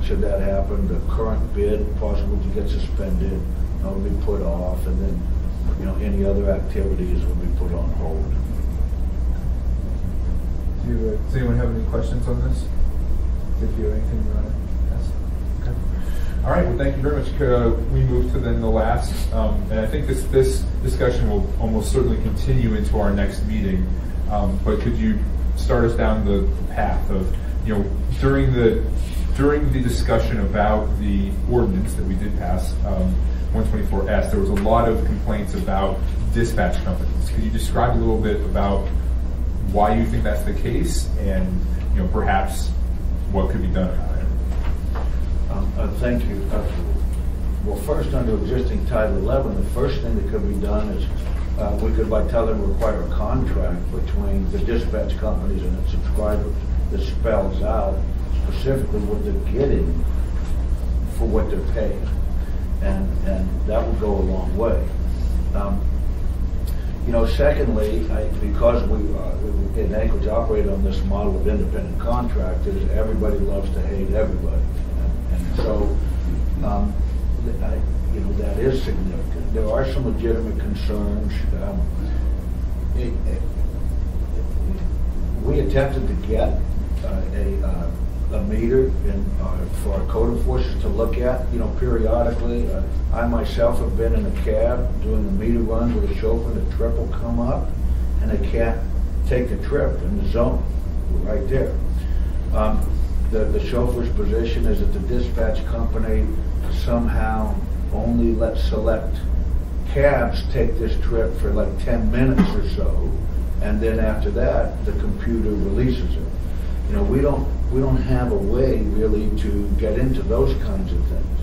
should that happen, the current bid possibly to get suspended, will be put off, and then any other activities will be put on hold. Does anyone have any questions on this? Did you have anything you want to ask? Okay. All right. Well, thank you very much. We move to then the last, and I think this discussion will almost certainly continue into our next meeting. But could you start us down the path of, during the discussion about the ordinance that we did pass, 124S, there was a lot of complaints about dispatch companies. Could you describe a little bit about why you think that's the case, and perhaps what could be done about it? Thank you. Well, first, under existing Title 11, the first thing that could be done is we could, by Title, require a contract between the dispatch companies and its subscribers that spells out specifically what they're getting for what they're paying, and that would go a long way. Secondly, because we in Anchorage operate on this model of independent contractors, everybody loves to hate everybody, and so that is significant. There are some legitimate concerns. We attempted to get a meter for our code enforcers to look at, periodically. I myself have been in a cab doing a meter run with a chauffeur, and the trip will come up, and they can't take the trip in the zone. We're right there. The chauffeur's position is that the dispatch company somehow only lets select cabs take this trip for like 10 minutes or so, and then after that, the computer releases it. We don't have a way really to get into those kinds of things.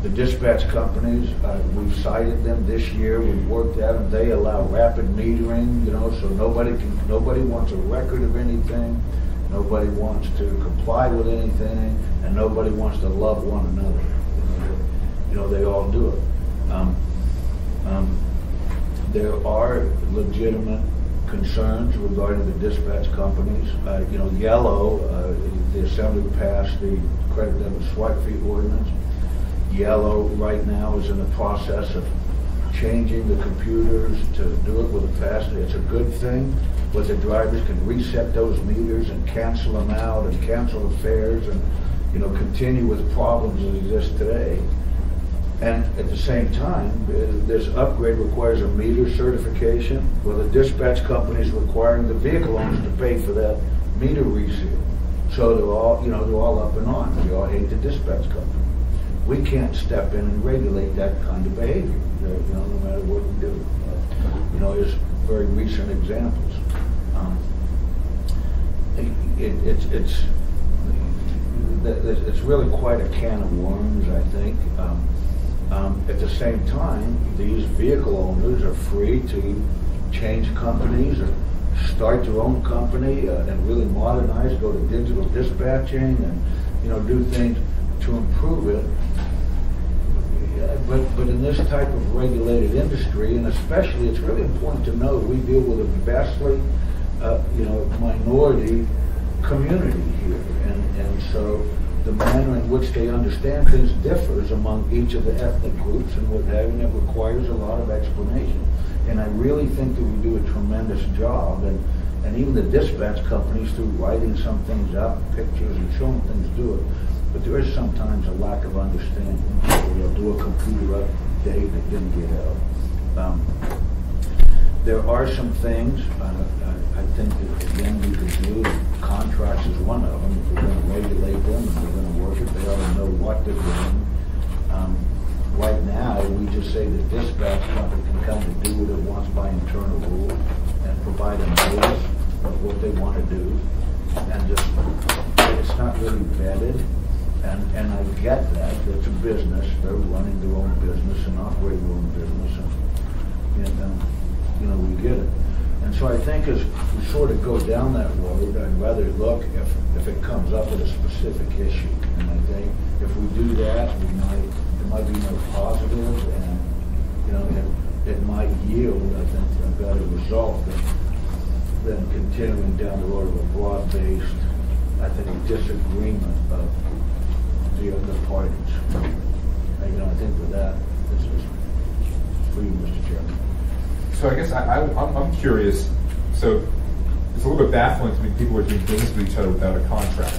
The dispatch companies, we've cited them this year. We've worked at them. They allow rapid metering, so nobody wants a record of anything. Nobody wants to comply with anything, and nobody wants to love one another. They all do it. There are legitimate concerns regarding the dispatch companies. Yellow, the Assembly passed the credit debit swipe fee ordinance. Yellow right now is in the process of changing the computers to do it with a faster. It's a good thing, but the drivers can reset those meters and cancel them out and cancel the fares and continue with problems that exist today. And at the same time, this upgrade requires a meter certification. Well, the dispatch company is requiring the vehicle owners to pay for that meter reseal. So they're all up and on. We all hate the dispatch company. We can't step in and regulate that kind of behavior, no matter what we do. There's very recent examples. It's really quite a can of worms, I think. At the same time, these vehicle owners are free to change companies or start their own company and really modernize, go to digital dispatching, and do things to improve it. But in this type of regulated industry, and especially, it's really important to know we deal with a vastly, minority community here, and so the manner in which they understand things differs among each of the ethnic groups and what have you, and it requires a lot of explanation. And I really think that we do a tremendous job, and even the dispatch companies, through writing some things out, pictures, and showing things do it. but there is sometimes a lack of understanding. We'll do a computer update that didn't get out. There are some things I think that, again, we could do. Contracts is one of them. If we're going to regulate them and we're going to work it, they ought to know what they're doing. Right now, we just say that dispatch company can come to do what it wants by internal rule and provide a notice of what they want to do. And just, it's not really vetted. And I get that. It's a business. They're running their own business and operating their own business. And you know, we get it. And so I think as we sort of go down that road, I'd rather look if it comes up with a specific issue. And I think if we do that, it might be more positive, and you know, it might yield, I think, a better result than continuing down the road of a broad-based, I think, disagreement of the other parties. And, you know, I think with that, this is for you, Mr. Chairman. So I guess I'm curious. So it's a little bit baffling to me. People are doing business with each other without a contract,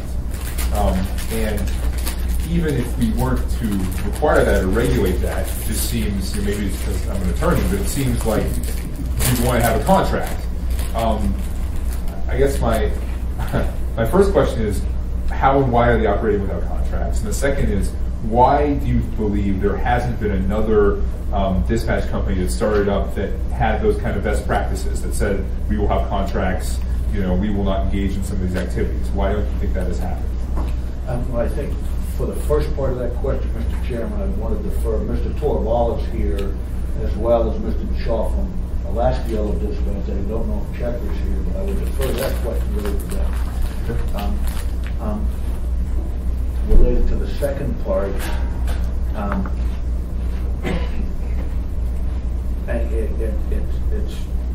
and even if we weren't to require that or regulate that, it just seems, maybe it's because I'm an attorney, but it seems like you want to have a contract. I guess my first question is, how and why are they operating without contracts? And the second is, why do you believe there hasn't been another dispatch company that started up that had those kind of best practices that said, we will have contracts, we will not engage in some of these activities? Why don't you think that has happened? Well, I think for the first part of that question, Mr. Chairman, I want to defer. Mr. Torvalds here, as well as Mr. Shaw from Alaska Yellow Dispatch. I don't know if Checker's here, but I would defer that question really to them. Related to the second part,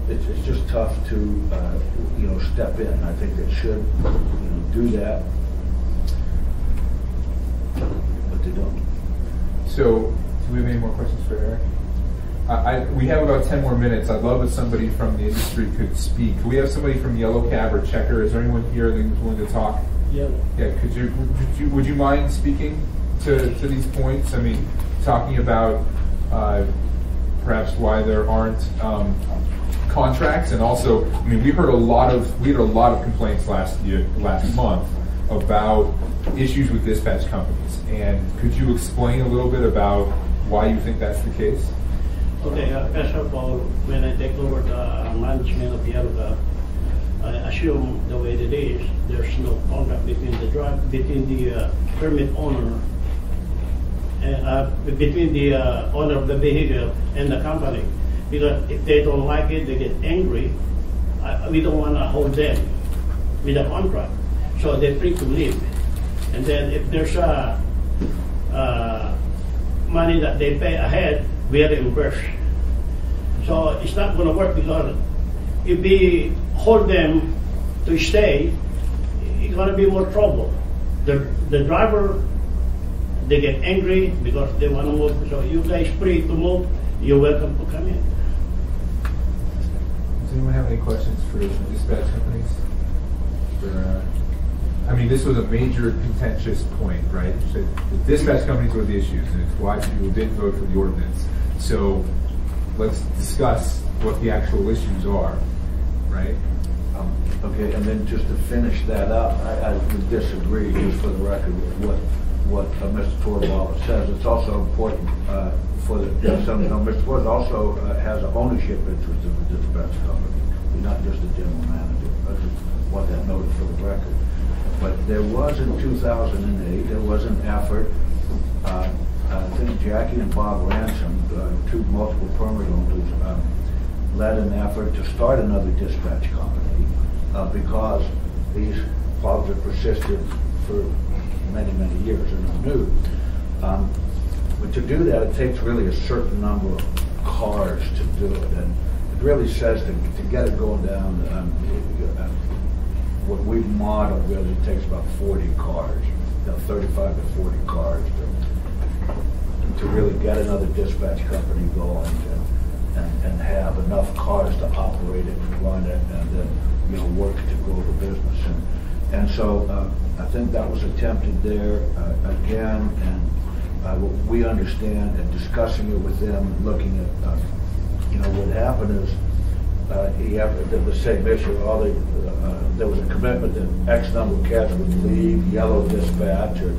it's just tough to step in. I think they should do that, but they don't. So, do we have any more questions for Eric? We have about 10 more minutes. I'd love if somebody from the industry could speak. Could we have somebody from Yellow Cab or Checker? Is there anyone here that is willing to talk? Yeah. Yeah. Would you mind speaking to these points? I mean, talking about perhaps why there aren't contracts, and also, I mean, we had a lot of complaints last month about issues with dispatch companies. And could you explain a little bit about why you think that's the case? Okay, first of all, when I take over the management of Yellow Cab, I assume the way it is, there's no contract between the permit owner, between the owner of the vehicle and the company. Because if they don't like it, they get angry. We don't want to hold them with a contract, so they're free to leave. And then if there's money that they pay ahead, we reimburse. So it's not going to work, because if we hold them to stay, it's going to be more trouble. The driver, they get angry because they want to move. So you guys free to move, you're welcome to come in. Does anyone have any questions for the dispatch companies? I mean, this was a major contentious point, right? The dispatch companies were the issues, and it's why people didn't vote for the ordinance. So let's discuss what the actual issues are, right? Okay, and then just to finish that up, I would disagree, just for the record, with what Mr. Torvalds says. It's also important for the Mr. Torvalds also has an ownership interest in the dispatch company. He's not just a general manager. I just want that noted for the record. But there was, in 2008, there was an effort. I think Jackie and Bob Ransom, two multiple permit owners, led an effort to start another dispatch company because these problems have persisted for many, many years and are new. But to do that, it takes really a certain number of cars to do it. And it really says to get it going down, what we've modeled really takes about 40 cars, 35 to 40 cars to really get another dispatch company going and have enough cars to operate it and run it and then work to grow the business. And so I think that was attempted there again, and we understand, and discussing it with them, and looking at, what happened is he had the same issue. There was a commitment that X number of cats would leave Yellow Dispatch or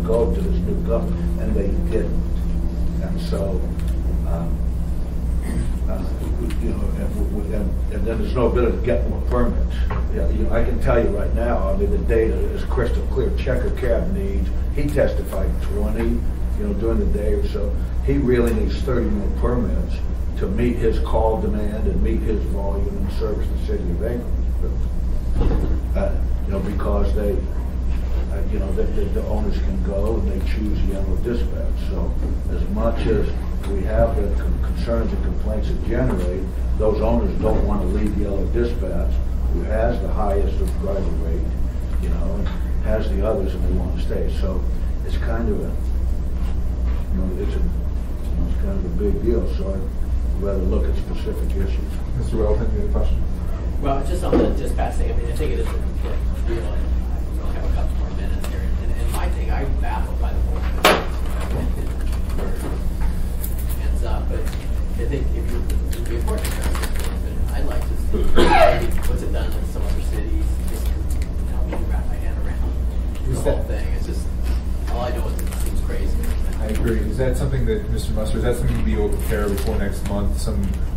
go to this new company, and they didn't. And so, and then there's no ability to get more permits. I can tell you right now, the data is crystal clear. Checker Cab needs, he testified 20, during the day or so. He really needs 30 more permits to meet his call demand and meet his volume and service the city of Anchorage. Because they, the owners can go and they choose Yellow Dispatch. So as much as we have the concerns and complaints that generate, those owners don't want to leave Yellow Dispatch, who has the highest subscriber rate, and has the others, and they want to stay. So it's kind of it's kind of a big deal. So I'd rather look at specific issues. Mr. Weldon, you have a question? Well, just on the dispatch thing, I mean, I think it is an important deal, and I only have a couple more minutes here. And my thing, I'm baffled by the whole hands up, but I think if it'd be important to address, I'd like to see what's it done in some other cities, just to help me wrap my head around the whole thing. It's just, all I know is it seems crazy. I agree. Is that something that, Mr. Muster, is that something you'd be able to prepare before next month?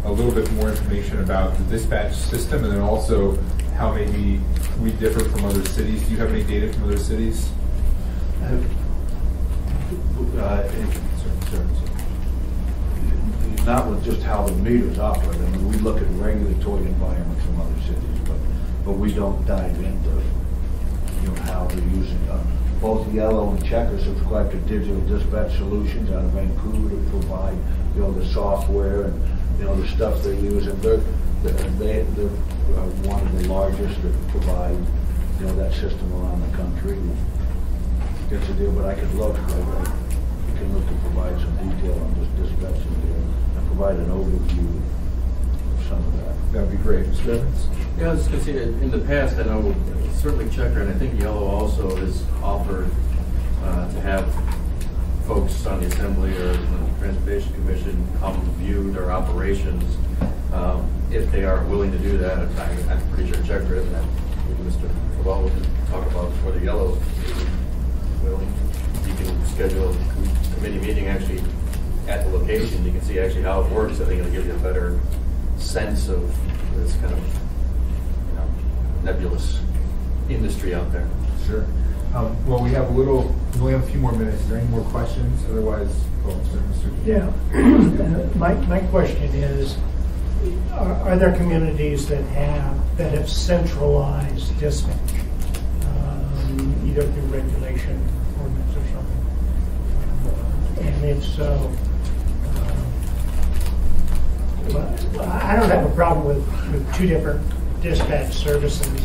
A little bit more information about the dispatch system, and then also how maybe we differ from other cities. Do you have any data from other cities? Not with just how the meters operate. I mean, we look at regulatory environments from other cities, but we don't dive into how they're using both Yellow and Checker subscribe to Digital Dispatch Solutions out of Vancouver to provide the software and the stuff they use, and they're one of the largest that provide that system around the country. It's a deal, but I can look. I can look to provide some detail on this dispatch and provide an overview of some of that. That would be great. Mr. Evans? Yeah, I was just going to say, in the past, I know certainly Checker, and I think Yellow also has offered to have folks on the Assembly or the Transportation Commission come view their operations if they are willing to do that. I'm pretty sure Checker is, and Mr. Cabal can talk about whether Yellow is willing. You can schedule a committee meeting actually at the location. You can see actually how it works. I think it'll give you a better sense of this kind of nebulous industry out there. Sure. Well, we only have a few more minutes. Is there any more questions? Otherwise, Mr. Yeah. My question is, are there communities that have centralized dispatch, either through regulation, ordinance, or something? And if so, I don't have a problem with two different dispatch services.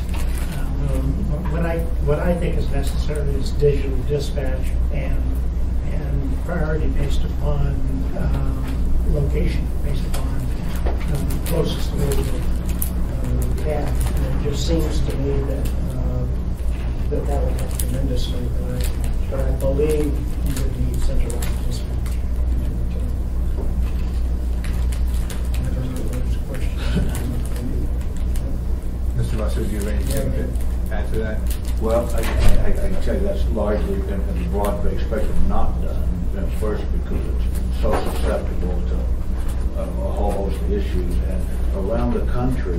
What I think is necessary is digital dispatch and priority based upon location, based upon closest available cab. And it just seems to me that that will help tremendously. But I believe you would need centralized dispatch. I don't know those questions. Mr. Muster, do you have anything to add to that? Well, I can tell you that's largely in the broad-based spectrum not done. First, because it's so susceptible to a whole host of issues. And around the country,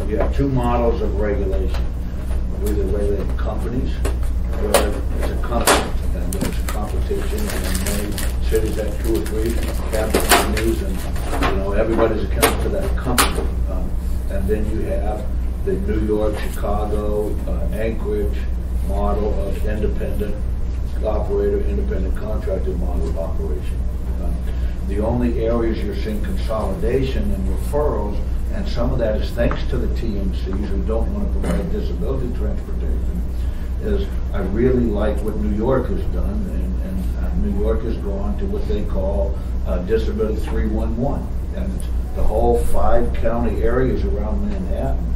you have two models of regulation. We either regulate companies, where it's a company, and there's a competition, and many cities have 2 or 3 cab companies, and everybody's accountable for that company. And then you have the New York, Chicago, Anchorage model of independent operator, independent contractor model of operation. The only areas you're seeing consolidation and referrals, and some of that is thanks to the TMCs who don't want to provide disability transportation, is I really like what New York has done, and New York has gone to what they call Disability 311, and it's the whole 5 county areas around Manhattan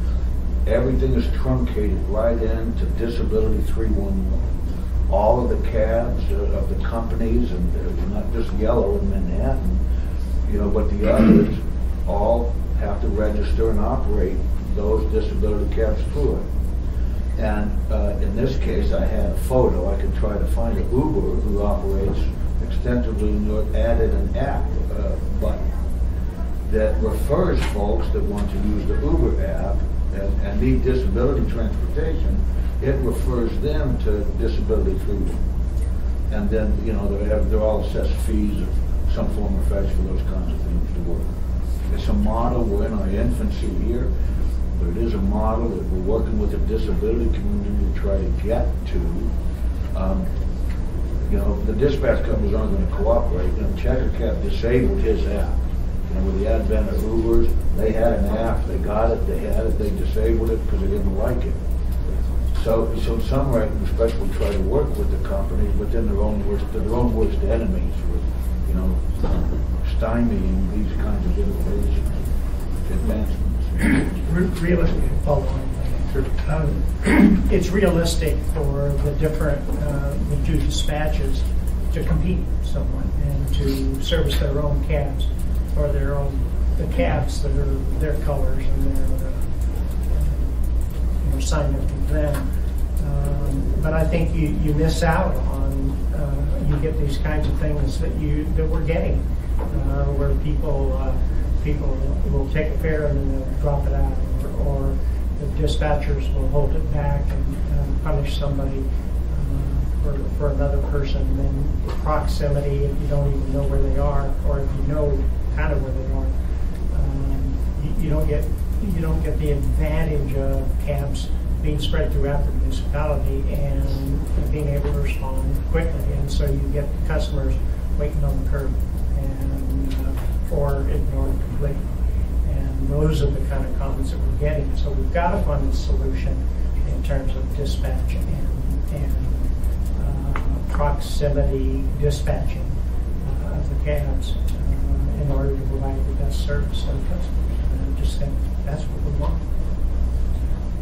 everything is truncated right into Disability 311. All of the cabs of the companies, and they're not just Yellow in Manhattan, but the others all have to register and operate those disability cabs through it. And in this case, I had a photo. I can try to find an Uber who operates extensively in New York, added an app button that refers folks that want to use the Uber app and need disability transportation. It refers them to disability treatment. And then, they're all assessed fees of some form of fashion for those kinds of things to work. It's a model. We're in our infancy here, but it is a model that we're working with the disability community to try to get to. The dispatch companies aren't going to cooperate. Checker Cab disabled his app. With the advent of Ubers, they had an app, they got it, they had it, they disabled it because they didn't like it. So in some way, we especially try to work with the companies, but then they're their own worst enemies with, stymieing these kinds of innovation advancements. Realistic, it's realistic for the different, the two dispatches to compete somewhat and to service their own cabs or the cabs that are their colors and their signed up to them. But I think you miss out on you get these kinds of things that we're getting where people will take a fare and then they'll drop it out, or the dispatchers will hold it back and punish somebody for another person. And then proximity, if you don't even know where they are, or if you know kind of where they are, you don't get the advantage of cabs being spread throughout the municipality and being able to respond quickly, and so you get customers waiting on the curb and or ignored completely. And those are the kind of comments that we're getting. So we've got to find a solution in terms of dispatch and proximity dispatching of the cabs in order to provide the best service to the customers. And I just think that's what we want.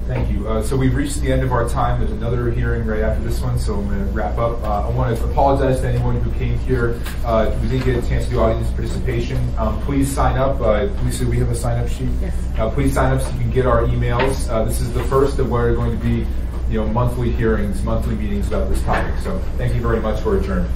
Thank you. So we've reached the end of our time. There's another hearing right after this one, so I'm going to wrap up. I want to apologize to anyone who came here. We didn't get a chance to do audience participation. Please sign up. Lisa, we have a sign-up sheet. Yes. Please sign up so you can get our emails. This is the first of what are going to be monthly hearings, monthly meetings about this topic. So thank you very much. We're adjourned.